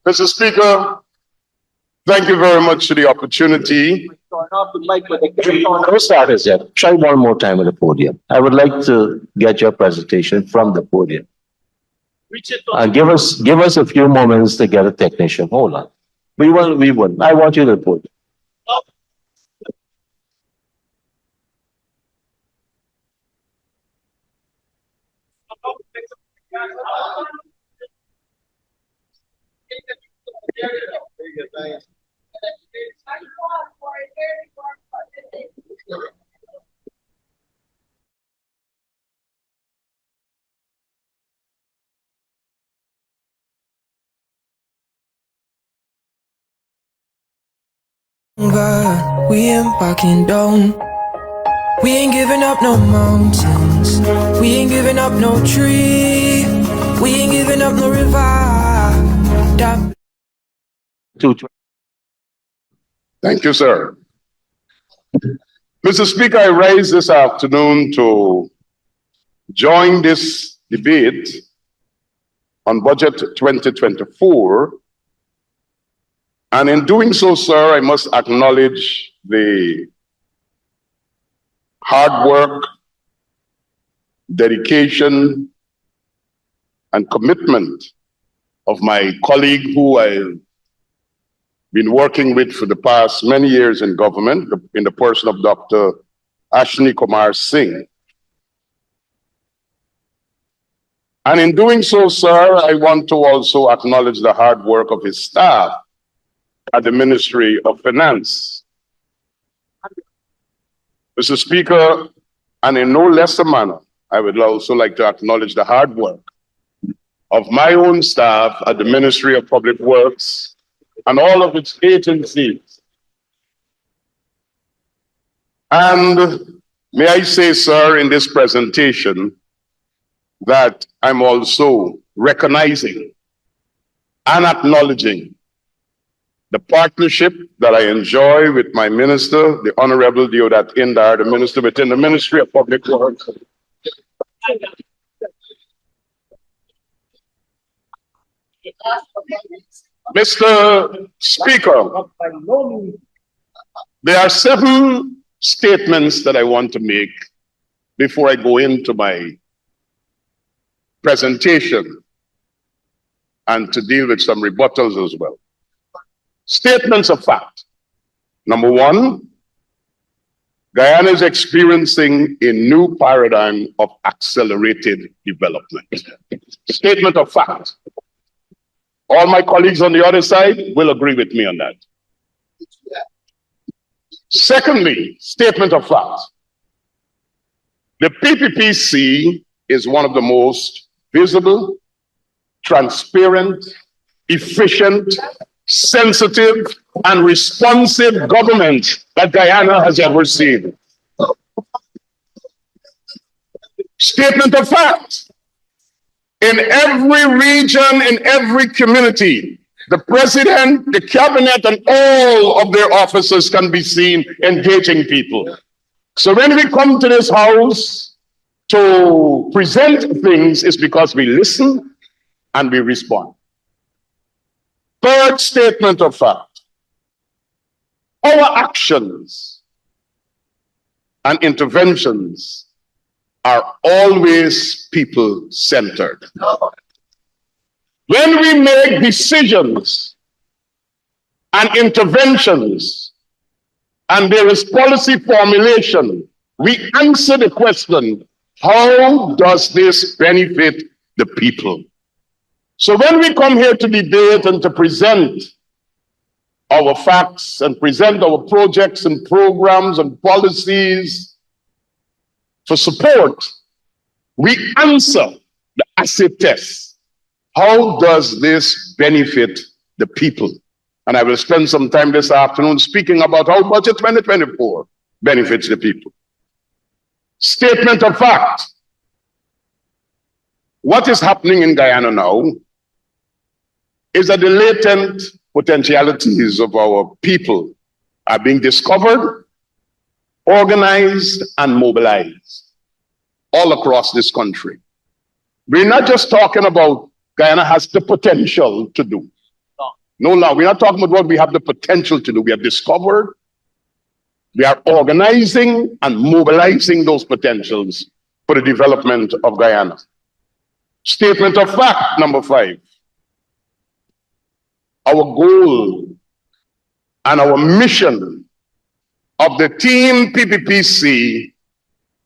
Mr. Speaker, thank you very much for the opportunity. No starters yet. Try one more time at the podium. I would like to get your presentation from the podium. Give us a few moments to get a technician. Hold on. We will. I want you to put. We ain't backing down. We ain't giving up no mountains. We ain't giving up no tree. We ain't giving up no river. Thank you, sir. Mr. Speaker, I rise this afternoon to join this debate on Budget 2024. And in doing so, sir, I must acknowledge the hard work, dedication, and commitment of my colleague who I've been working with for the past many years in government, in the person of Dr. 𝐁𝐔𝐃𝐆𝐄 Singh. And in doing so, sir, I want to also acknowledge the hard work of his staff at the Ministry of Finance. Mr. Speaker, and in no lesser manner, I would also like to acknowledge the hard work of my own staff at the Ministry of Public Works and all of its agencies. And may I say, sir, in this presentation, that I'm also recognizing and acknowledging the partnership that I enjoy with my minister, the Honorable Deodat Indar, the minister within the Ministry of Public Works. Mr. Speaker, there are several statements that I want to make before I go into my presentation and to deal with some rebuttals as well. Statements of fact. Number one, Guyana is experiencing a new paradigm of accelerated development. Statement of fact. All my colleagues on the other side will agree with me on that. Secondly, statement of fact. The PPPC is one of the most visible, transparent, efficient, sensitive, and responsive government that Guyana has ever seen. Statement of fact. In every region, in every community, the president, the cabinet, and all of their officers can be seen engaging people. So when we come to this house to present things, it's because we listen and we respond. Third statement of fact. Our actions and interventions are always people-centered. When we make decisions and interventions and there is policy formulation, we answer the question, how does this benefit the people? So when we come here to debate and to present our facts and present our projects and programs and policies for support, we answer the acid test. How does this benefit the people? And I will spend some time this afternoon speaking about how Budget 2024 benefits the people. Statement of fact. What is happening in Guyana now is that the latent potentialities of our people are being discovered, organized, and mobilized all across this country. We're not just talking about Guyana has the potential to do. No, no, we're not talking about what we have the potential to do. We have discovered, we are organizing and mobilizing those potentials for the development of Guyana. Statement of fact, number 5. Our goal and our mission of the team PPPC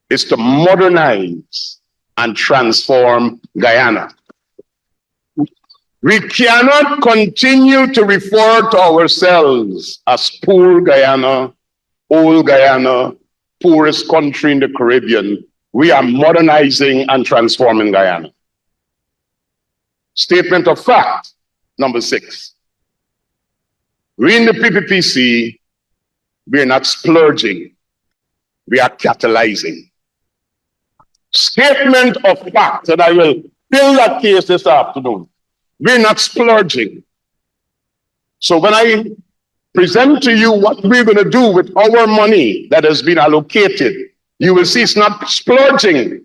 is to modernize and transform Guyana. We cannot continue to refer to ourselves as poor Guyana, old Guyana, poorest country in the Caribbean. We are modernizing and transforming Guyana. Statement of fact, number 6. We in the PPPC, we are not splurging, we are catalyzing. Statement of fact, and I will build that case this afternoon. We're not splurging. So when I present to you what we're going to do with our money that has been allocated, you will see it's not splurging.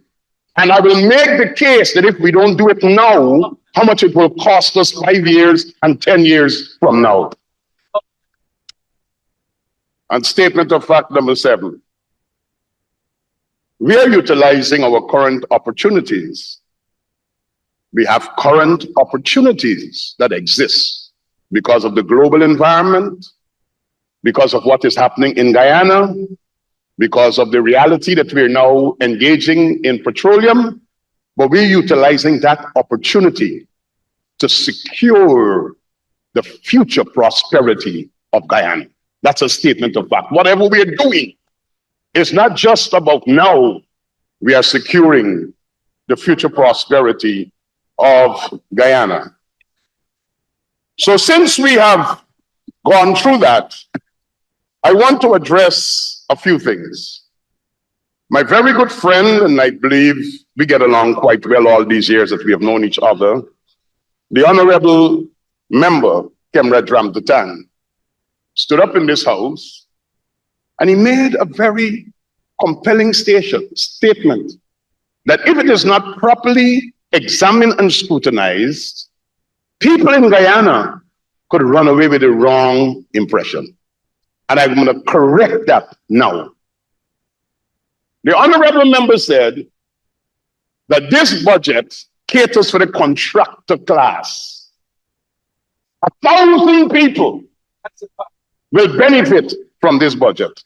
And I will make the case that if we don't do it now, how much it will cost us 5 years and 10 years from now. And statement of fact number 7. We are utilizing our current opportunities. We have current opportunities that exist because of the global environment, because of what is happening in Guyana, because of the reality that we're now engaging in petroleum, but we're utilizing that opportunity to secure the future prosperity of Guyana. That's a statement of fact. Whatever we're doing, it's not just about now. We are securing the future prosperity of Guyana. So since we have gone through that, I want to address a few things. My very good friend, and I believe we get along quite well all these years that we have known each other, the Honorable Member, Comrade Ramtatan, stood up in this house and he made a very compelling statement that if it is not properly examined and scrutinized, people in Guyana could run away with the wrong impression. And I'm going to correct that now. The Honorable Member said that this budget caters for the contractor class. 1,000 people will benefit from this budget.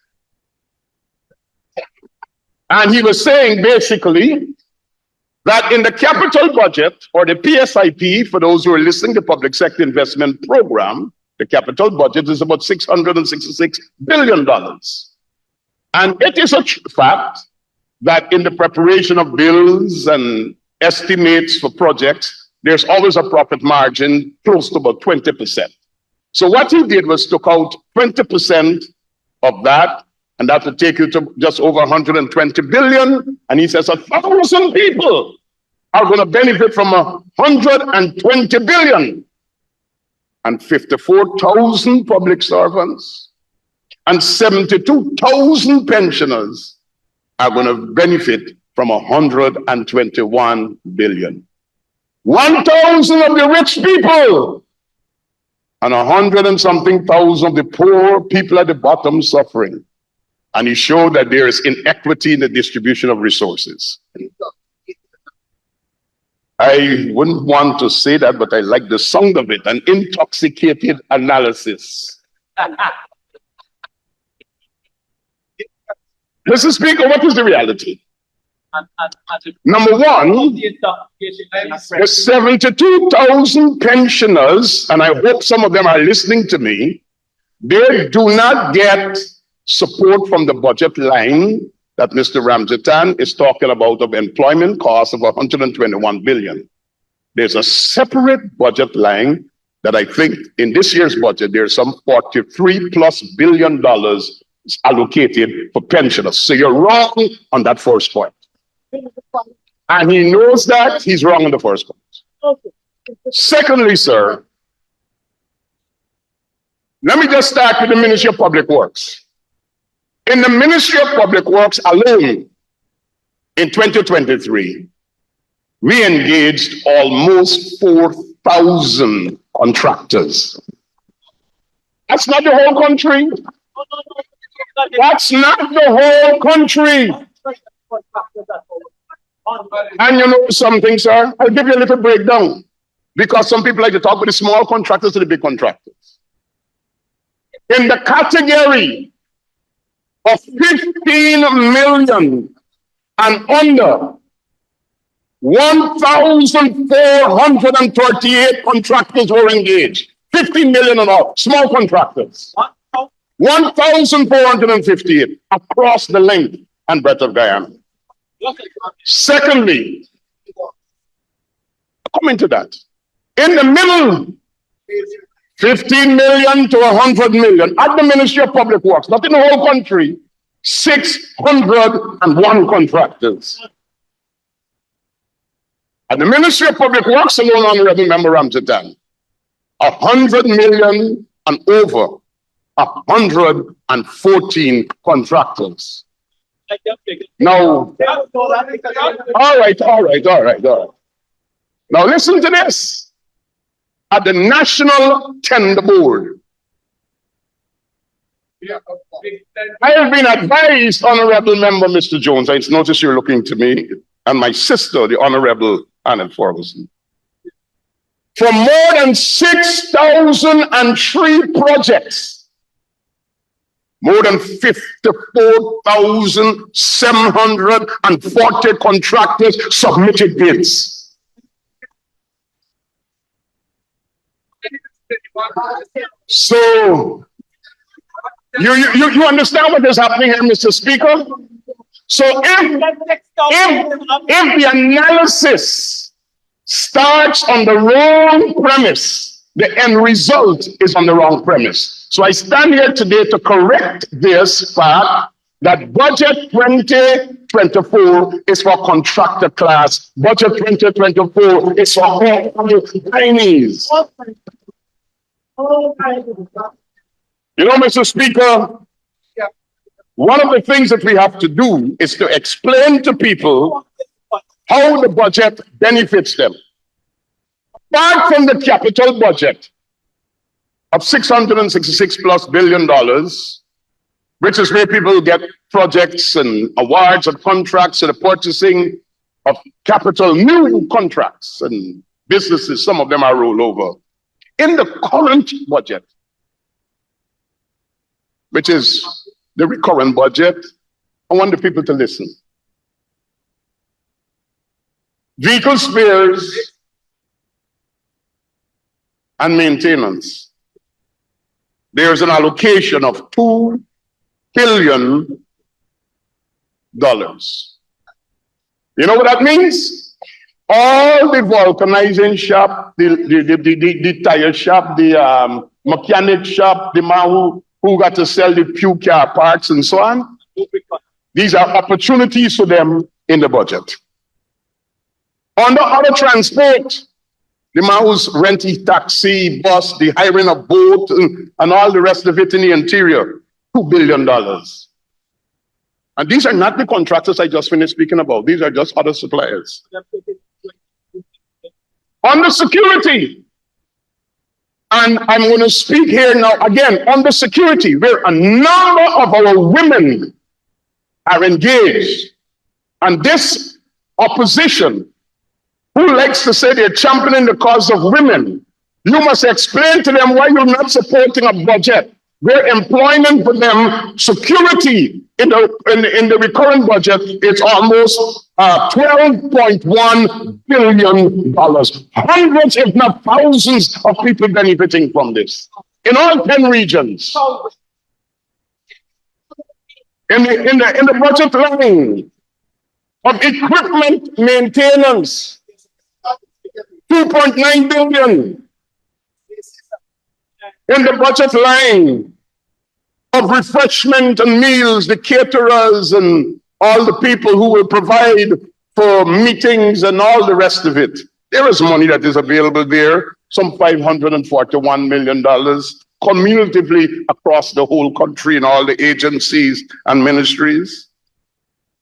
And he was saying basically that in the capital budget, or the PSIP, for those who are listening, the Public Sector Investment Program, the capital budget is about $666 billion. And it is a fact that in the preparation of bills and estimates for projects, there's always a profit margin close to about 20%. So what he did was took out 20% of that, and that would take you to just over 120 billion. And he says 1,000 people are going to benefit from 120 billion. And 54,000 public servants and 72,000 pensioners are going to benefit from 121 billion. 1,000 of the rich people and 100 and something thousand of the poor people at the bottom suffering. And he showed that there is inequity in the distribution of resources. I wouldn't want to say that, but I like the sound of it, an intoxicated analysis. Mr. Speaker, what is the reality? Number one, the 72,000 pensioners, and I hope some of them are listening to me, they do not get support from the budget line that Mr. Ramtatan is talking about of employment costs of 121 billion. There's a separate budget line that I think in this year's budget, there's some $43+ billion allocated for pensioners. So you're wrong on that first point. And he knows that he's wrong on the first point. Secondly, sir, let me just start with the Ministry of Public Works. In the Ministry of Public Works alone, in 2023, we engaged almost 4,000 contractors That's not the whole country. That's not the whole country. And you know something, sir? I'll give you a little breakdown. Because some people like to talk about the small contractors to the big contractors. In the category of 15 million and under, 1,438 contractors were engaged. 15 million and up, small contractors. 1,458 across the length and breadth of Guyana. Secondly, coming to that, in the middle, 15 million to 100 million at the Ministry of Public Works, not in the whole country, 601 contractors. At the Ministry of Public Works alone, Honorable Member Ramjatan, 100 million and over 114 contractors. Now, all right. Now listen to this. At the National Tender Board, I have been advised, Honorable Member Mr. Jones, I notice you're looking to me, and my sister, the Honorable Anna Ferguson, for more than 6,003 projects, more than 54,740 contractors submitted bids. So, you understand what is happening here, Mr. Speaker? So if the analysis starts on the wrong premise, the end result is on the wrong premise. So I stand here today to correct this fact that budget 2024 is for contractor class. Budget 2024 is for all Chinese. You know, Mr. Speaker, one of the things that we have to do is to explain to people how the budget benefits them. Apart from the capital budget of $666+ billion, which is where people get projects and awards and contracts and the purchasing of capital, new contracts and businesses, some of them are rollover. In the current budget, which is the recurrent budget, I want the people to listen. Vehicle spares and maintenance. There's an allocation of $2 billion. You know what that means? All the vulcanizing shop, the tire shop, the mechanic shop, the man who got to sell the few car parts and so on. These are opportunities for them in the budget. Under other transport, the man who's renting taxi, bus, the hiring of boat, and all the rest of it in the interior, $2 billion. And these are not the contractors I just finished speaking about. These are just other suppliers. Under security, and I'm going to speak here now again on the security, where a number of our women are engaged. And this opposition, who likes to say they're championing the cause of women, you must explain to them why you're not supporting a budget where employment for them, security in the recurrent budget, it's almost $12.1 billion. Hundreds, if not thousands, of people benefiting from this in all 10 regions. In the budget line of equipment maintenance, $2.9 billion. In the budget line of refreshment and meals, the caterers and all the people who will provide for meetings and all the rest of it. There is money that is available there, some $541 million, cumulatively across the whole country in all the agencies and ministries.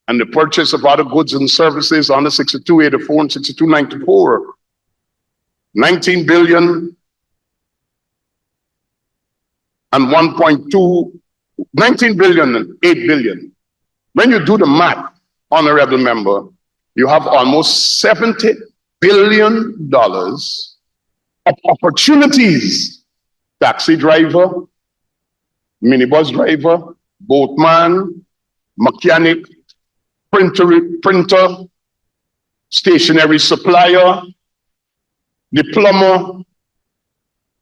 And the purchase of other goods and services under 6284 and 6294, $19 billion. and 19 billion and 8 billion. When you do the math, honorable member, you have almost $70 billion of opportunities. Taxi driver, minibus driver, boatman, mechanic, printer, stationery supplier, the plumber,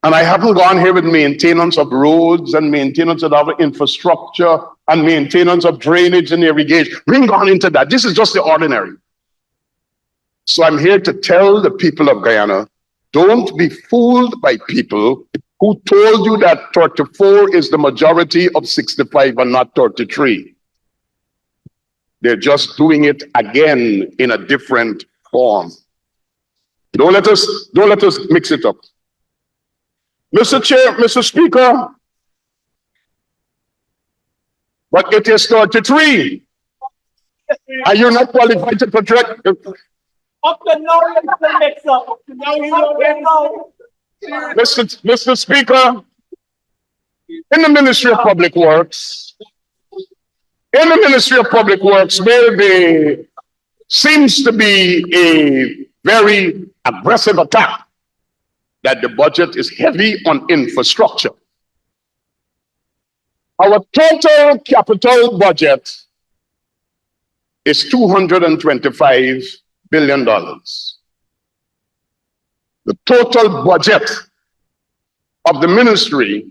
and I haven't gone here with maintenance of roads and maintenance of our infrastructure and maintenance of drainage and irrigation. We haven't gone into that. This is just the ordinary. So I'm here to tell the people of Guyana, don't be fooled by people who told you that 34 is the majority of 65 and not 33. They're just doing it again in a different form. Don't let us mix it up. Mr. Chair, Mr. Speaker, but it is 33. Are you not qualified to protect? Up to now, you mix up. Up to now, you don't know. Mr. Speaker, in the Ministry of Public Works, where there seems to be a very aggressive attack that the budget is heavy on infrastructure. Our total capital budget is $225 billion. The total budget of the ministry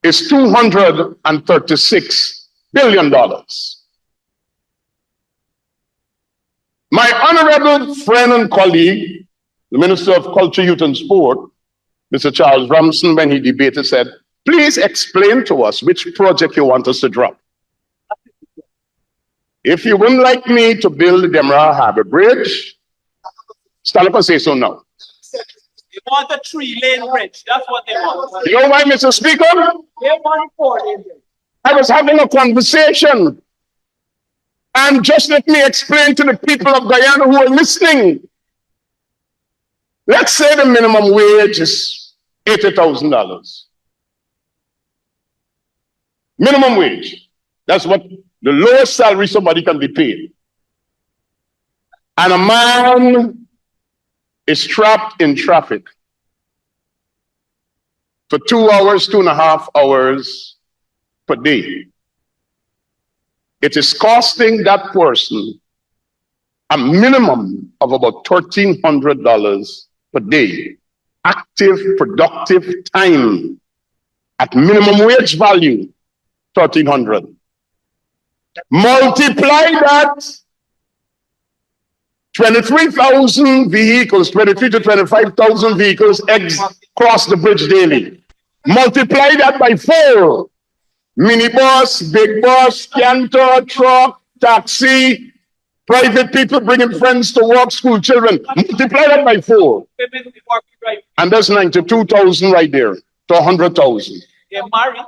is $236 billion. My honorable friend and colleague, the Minister of Culture, Youth and Sport, Mr. Charles Ramson, when he debated, said, please explain to us which project you want us to drop. If you wouldn't like me to build the Demerara Harbor Bridge, stand up and say so now. They want a 3-lane bridge. That's what they want. You know why, Mr. Speaker? They want 4-lane bridge. I was having a conversation. And just let me explain to the people of Guyana who are listening. Let's say the minimum wage is $80,000. Minimum wage. That's what the lowest salary somebody can be paid. And a man is trapped in traffic for 2 hours, 2.5 hours per day. It is costing that person a minimum of about $1,300 per day. Active, productive time at minimum wage value, $1,300. Multiply that 23,000 vehicles, 23 to 25,000 vehicles cross the bridge daily. Multiply that by 4. Minibus, big bus, canter, truck, taxi, private people bringing friends to work, school children. Multiply that by 4. And that's 92,000 right there to 100,000. They're married.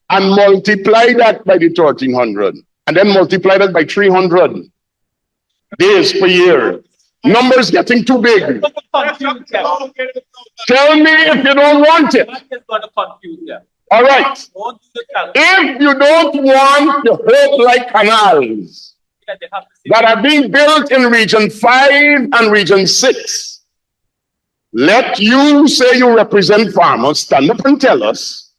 And multiply that by the 1,300. And then multiply that by 300 days per year. Numbers getting too big. Tell me if you don't want it. All right. If you don't want the hope-like canals that are being built in Region 5 and Region 6, let you say you represent farmers, stand up and tell us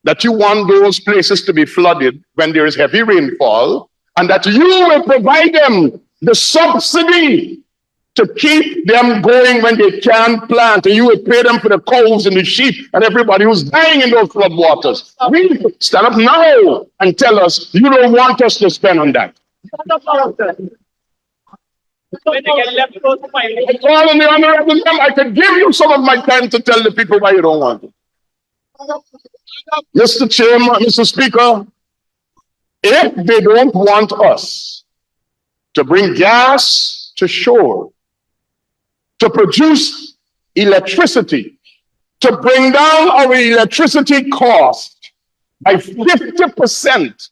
that you want those places to be flooded when there is heavy rainfall, and that you will provide them the subsidy to keep them going when they can't plant, and you will pay them for the cows and the sheep and everybody who's dying in those flood waters. We stand up now and tell us you don't want us to spend on that. When they get left close to my I call on the honorable member. I can give you some of my time to tell the people why you don't want it. Mr. Chairman, Mr. Speaker, if they don't want us to bring gas to shore, to produce electricity, to bring down our electricity cost by 50%,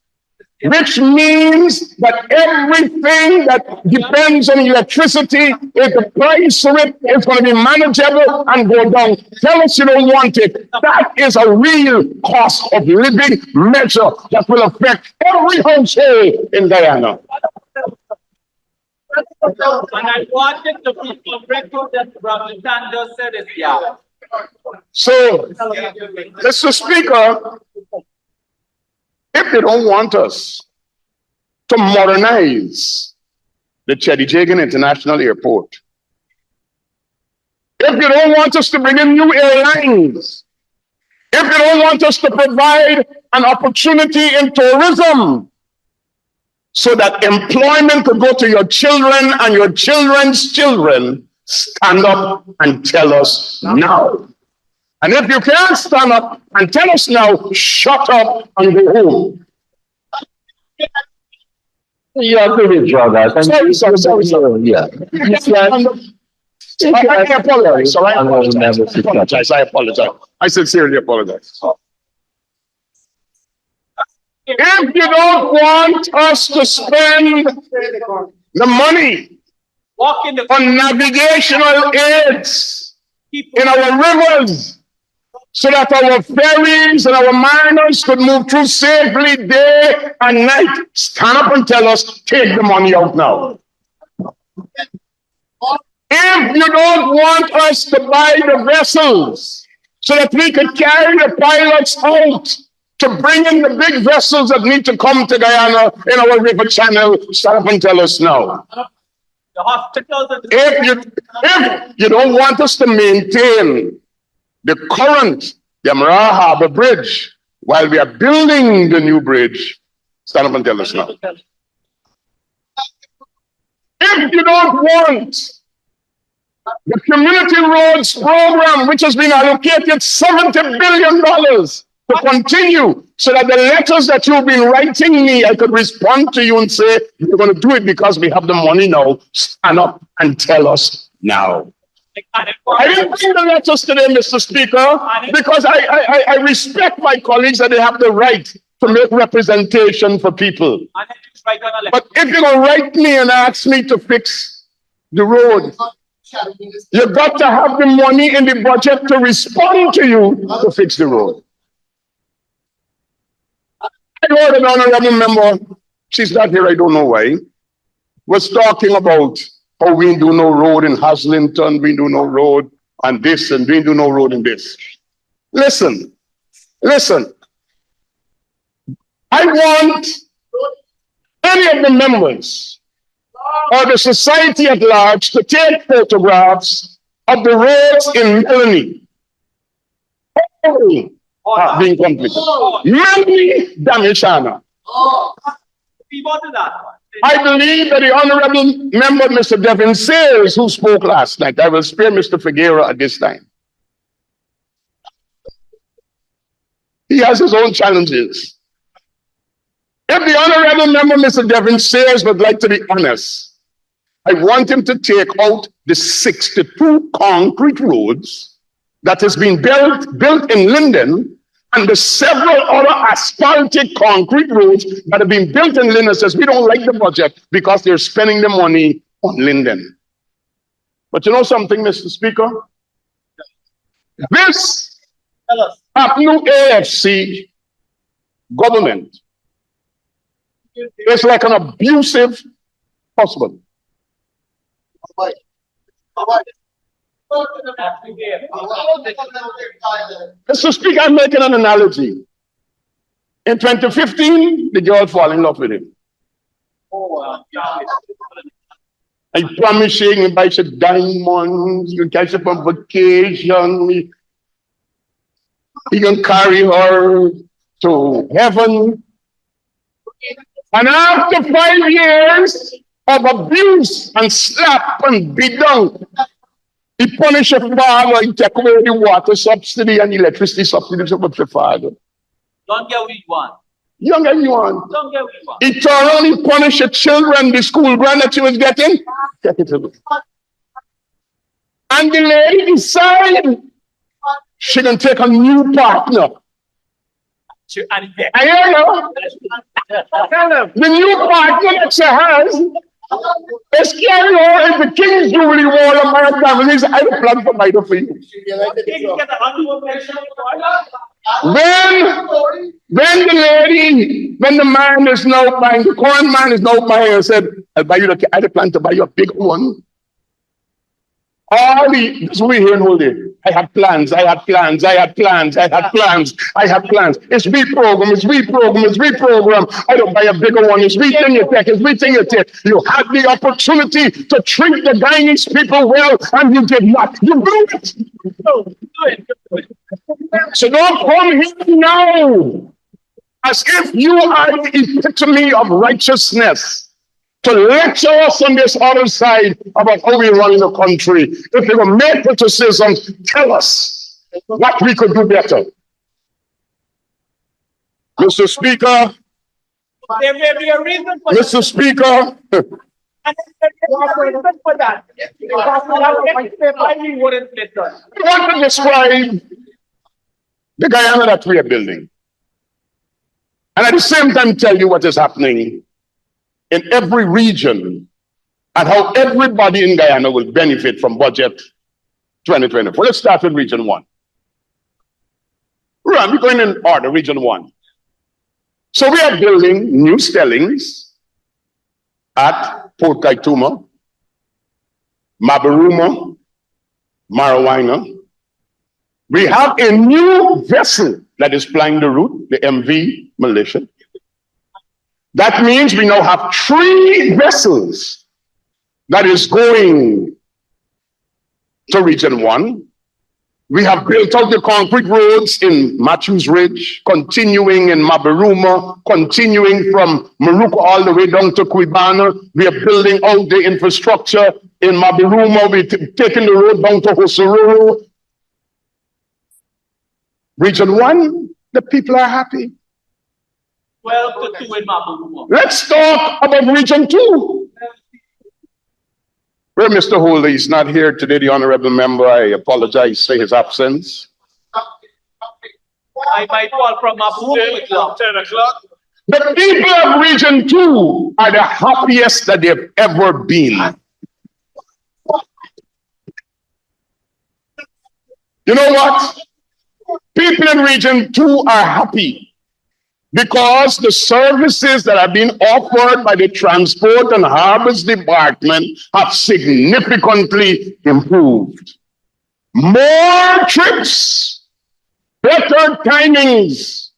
which means that everything that depends on electricity, if the price of it is going to be manageable and go down, tell us you don't want it. That is a real cost of living measure that will affect every household in Guyana. And I wanted to be on record that Brother Sanders said it, yeah. So, Mr. Speaker, if they don't want us to modernize the 𝐁𝐔𝐃𝐆𝐄 International Airport, if they don't want us to bring in new airlines, if they don't want us to provide an opportunity in tourism so that employment could go to your children and your children's children, stand up and tell us now. And if you can't stand up and tell us now, shut up and go home. You have to withdraw that. Sorry. Yeah. I apologize. I apologize. I sincerely apologize. If you don't want us to spend the money on navigational aids in our rivers so that our ferries and our mariners could move through safely day and night, stand up and tell us, take the money out now. If you don't want us to buy the vessels so that we could carry the pilots out to bring in the big vessels that need to come to Guyana in our river channel, stand up and tell us now. The hospitals. If you don't want us to maintain the current Yamara Harbor Bridge while we are building the new bridge, stand up and tell us now. If you don't want the community roads program, which has been allocated $70 billion to continue, so that the letters that you've been writing me, I could respond to you and say, you're going to do it because we have the money now, stand up and tell us now. I didn't bring the letters today, Mr. Speaker, because I respect my colleagues that they have the right to make representation for people. But if you're going to write me and ask me to fix the road, you've got to have the money in the budget to respond to you to fix the road. I heard an honorable member, she's not here, I don't know why, was talking about how we do no road in Haslington, we do no road on this, and we do no road in this. Listen. I want any of the members or the society at large to take photographs of the roads in Melanie. Being completed. Melanie Damishana. I believe that the honorable member, Mr. Devin Sayers, who spoke last night, I will spare Mr. Figueroa at this time. He has his own challenges. If the honorable member, Mr. Devin Sayers, would like to be honest, I want him to take out the 62 concrete roads that has been built in Linden, and the several other asphaltic concrete roads that have been built in Linden. Says we don't like the budget because they're spending the money on Linden. But you know something, Mr. Speaker? This new AFC government is like an abusive husband. Mr. Speaker, I'm making an analogy. In 2015, the girl fall in love with him. I promise you, he buys you diamonds, you can catch up on vacation, he can carry her to heaven. And after 5 years of abuse and slap and beat down, he punished your father, he took away the water subsidy and electricity subsidy of your father. Don't get what you want. Young as you want. Don't get what you want. He thoroughly punished your children, the school grant that she was getting. Take it away. And the lady decided she can take a new partner. And I hear you. The new partner that she has is carrying her in the King's Jubilee Wall of Maritime. And he said, I don't plan for neither for you. When the man is now buying, the corn man is now buying and said, I'll buy you I plan to buy you a big one. This we hear in whole day. I had plans. It's reprogram. I don't buy a bigger one. It's rethink your tech. You had the opportunity to treat the Guyanese people well, and you did not. You blew it. So don't come here now as if you are the epitome of righteousness to lecture us on this other side about how we run the country. If you will make criticisms, tell us what we could do better. Mr. Speaker. There may be a reason for Mr. Speaker. And there may be a reason for that. Because we wouldn't get done. I want to describe the Guyana that we are building. And at the same time tell you what is happening in every region and how everybody in Guyana will benefit from budget 2024. Let's start with Region 1. Right, we're going in order, Region 1. So we are building new stellings at Port Kaituma, Mabaruma, Marijuana. We have a new vessel that is plying the route, the MV Militia. That means we now have 3 vessels that is going to Region 1. We have built out the concrete roads in Matthews Ridge, continuing in Mabaruma, continuing from Maruka all the way down to Quibana. We are building out the infrastructure in Mabaruma. We're taking the road down to Hosororo. Region 1, the people are happy. 12 to 2 in Mabaruma. Let's talk about Region 2. Where Mr. Holder is not here today, the honorable member, I apologize for his absence. I might fall from Mabaruma at 10 o'clock. The people of Region 2 are the happiest that they've ever been. You know what? People in Region 2 are happy because the services that are being offered by the Transport and Harbors Department have significantly improved. More trips, better timings.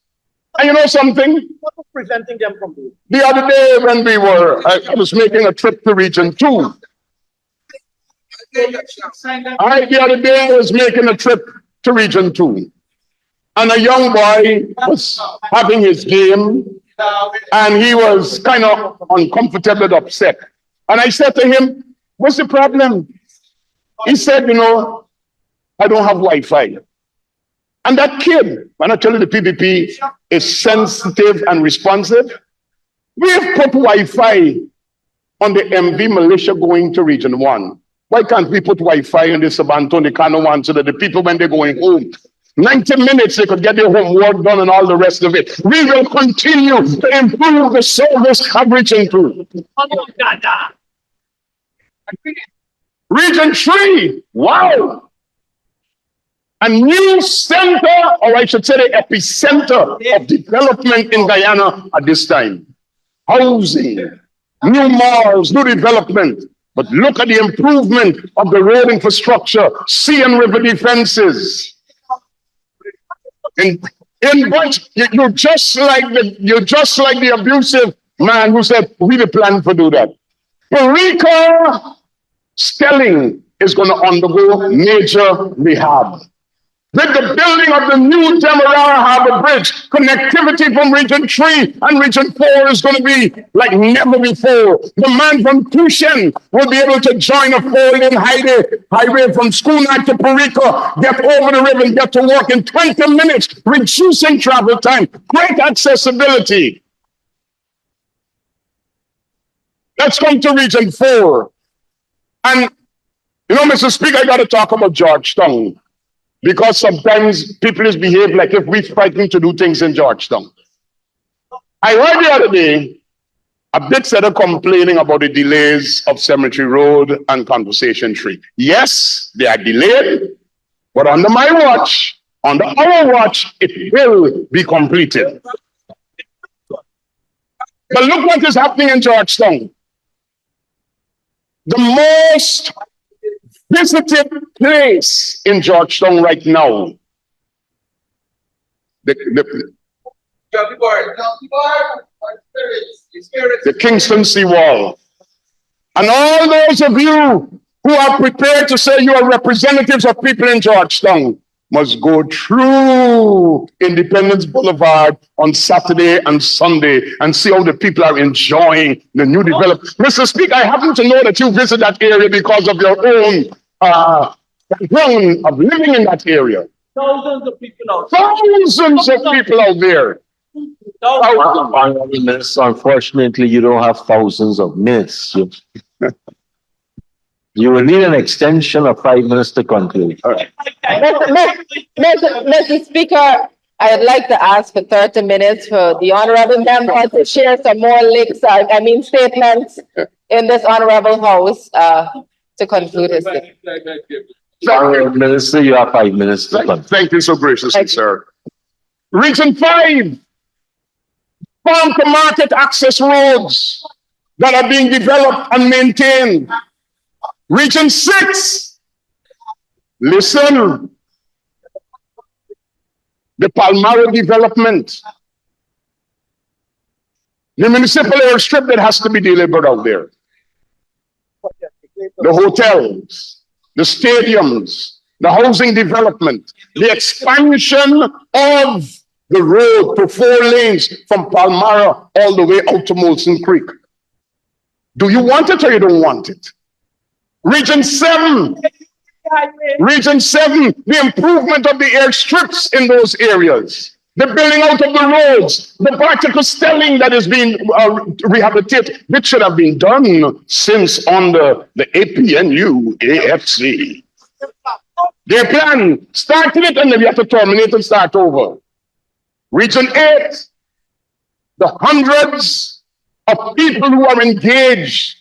And you know something? What was preventing them from doing? The other day when I was making a trip to Region 2. The other day I was making a trip to Region 2. And a young boy was having his game, and he was kind of uncomfortable and upset. And I said to him, what's the problem? He said, you know, I don't have Wi-Fi. And that kid, when I tell you the PPP is sensitive and responsive, we've put Wi-Fi on the MV Militia going to Region 1. Why can't we put Wi-Fi on the Sabanto, the Kano one, so that the people, when they're going home, 90 minutes, they could get their homework done and all the rest of it. We will continue to improve the service of Region 2. Region 3, wow. A new center, or I should say the epicenter of development in Guyana at this time. Housing, new malls, new development. But look at the improvement of the road infrastructure, sea and river defenses. But you're just like the abusive man who said we the plan to do that. Eureka Stelling is going to undergo major rehab. With the building of the new Demerara Harbor Bridge, connectivity from Region 3 and Region 4 is going to be like never before. The man from Tushen will be able to join a four-lane highway from Schooner to Perico, get over the river and get to work in 20 minutes, reducing travel time, great accessibility. Let's come to Region 4. And, you know, Mr. Speaker, I got to talk about Georgetown. Because sometimes people behave like if we're fighting to do things in Georgetown. I heard the other day a big set of complaining about the delays of Cemetery Road and Conversation Tree. Yes, they are delayed, but under my watch, under our watch, it will be completed. But look what is happening in Georgetown. The most visited place in Georgetown right now. The Kingston seawall. And all those of you who are prepared to say you are representatives of people in Georgetown must go through Independence Boulevard on Saturday and Sunday and see how the people are enjoying the new development. Mr. Speaker, I happen to know that you visit that area because of your own background of living in that area. Thousands of people out. Thousands of people out there. Unfortunately, you don't have thousands of minutes. You will need an extension of 5 minutes to conclude. Mr. Speaker, I'd like to ask for 30 minutes for the honorable member to share some more statements in this honorable house to conclude his statement. Honorable Minister, you have 5 minutes to conclude. Thank you so graciously, sir. Region 5, farm to market access roads that are being developed and maintained. Region 6, listen, the Palmaro development, the municipal airstrip that has to be delivered out there, the hotels, the stadiums, the housing development, the expansion of the road to 4 lanes from Palmaro all the way out to Molson Creek. Do you want it or you don't want it? Region 7, the improvement of the airstrips in those areas, the building out of the roads, the particle stelling that is being rehabilitated, which should have been done since under the APNU AFC. Their plan started it and then we have to terminate and start over. Region 8, the hundreds of people who are engaged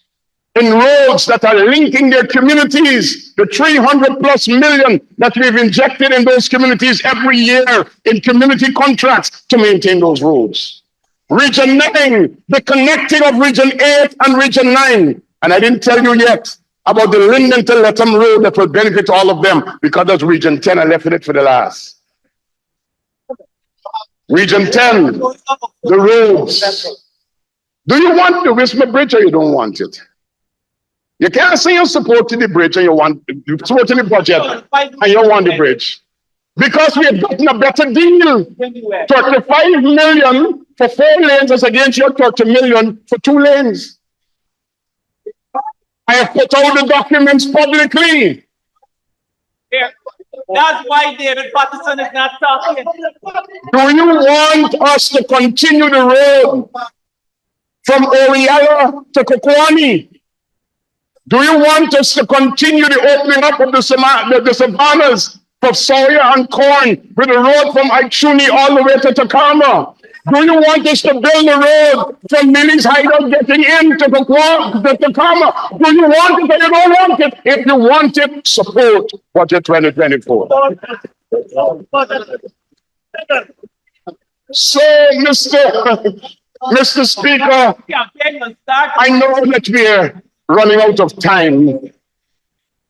in roads that are linking their communities, the 300+ million that we've injected in those communities every year in community contracts to maintain those roads. Region 9, the connecting of Region 8 and Region 9. And I didn't tell you yet about the Linden to Letham Road that will benefit all of them because that's Region 10. I left it for the last. Region 10, the roads. Do you want the Wisma Bridge or you don't want it? You can't say you're supporting the bridge and you're supporting the budget and you want the bridge. Because we have gotten a better deal. 35 million for 4 lanes as against your 30 million for 2 lanes. I have put out the documents publicly. That's why David Patterson is not talking. Do you want us to continue the road from Oriella to Kokwani? Do you want us to continue the opening up of the savannas for soya and corn with the road from Aichuni all the way to Takama? Do you want us to build the road from Millie's Hideout getting into Takama? Do you want it or you don't want it? If you want it, support Budget 2024. So, Mr. Speaker, I know that we're running out of time,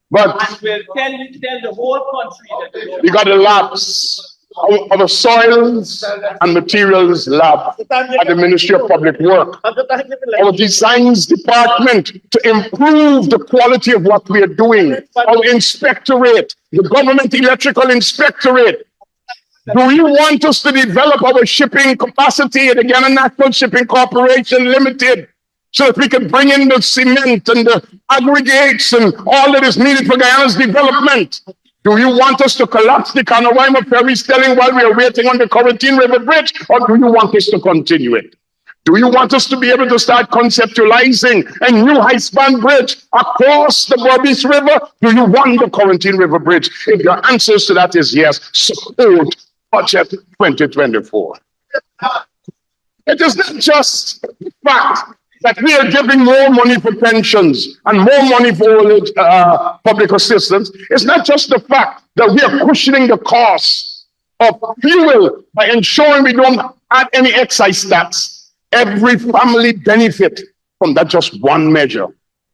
but we'll tell the whole country that we got a lapse. Our soils and materials lab at the Ministry of Public Work, our designs department to improve the quality of what we are doing, our inspectorate, the government electrical inspectorate. Do you want us to develop our shipping capacity at the Ghana National Shipping Corporation Limited so that we can bring in the cement and the aggregates and all that is needed for Guyana's development? Do you want us to collapse the Kanawaima ferry stelling while we are waiting on the Corentyne River Bridge, or do you want us to continue it? Do you want us to be able to start conceptualizing a new high-span bridge across the Berbice River? Do you want the Corentyne River Bridge? If your answers to that is yes, support Budget 2024. It is not just the fact that we are giving more money for pensions and more money for public assistance. It's not just the fact that we are cushioning the cost of fuel by ensuring we don't add any excise tax. Every family benefit from that just one measure.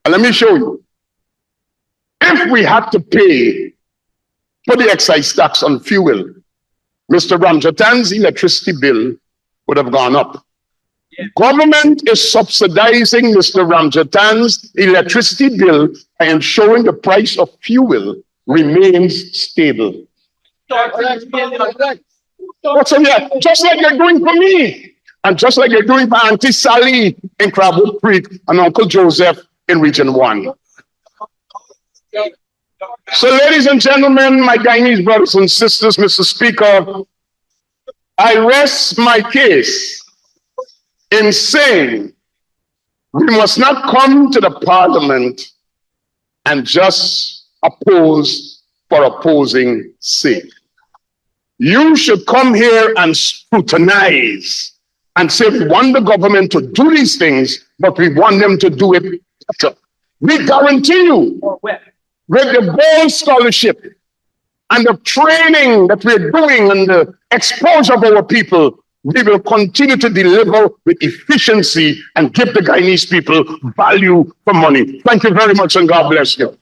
And let me show you. If we had to pay for the excise tax on fuel, Mr. Ramjatan's electricity bill would have gone up. Government is subsidizing Mr. Ramjatan's electricity bill by ensuring the price of fuel remains stable. What's in here? Just like you're doing for me, and just like you're doing for Auntie Sally in Crabwood Creek and Uncle Joseph in Region 1. So, ladies and gentlemen, my Guyanese brothers and sisters, Mr. Speaker, I rest my case in saying we must not come to the Parliament and just oppose for opposing sake. You should come here and scrutinize and say we want the government to do these things, but we want them to do it better. We guarantee you, with the gold scholarship and the training that we're doing and the exposure of our people, we will continue to deliver with efficiency and give the Guyanese people value for money. Thank you very much and God bless you.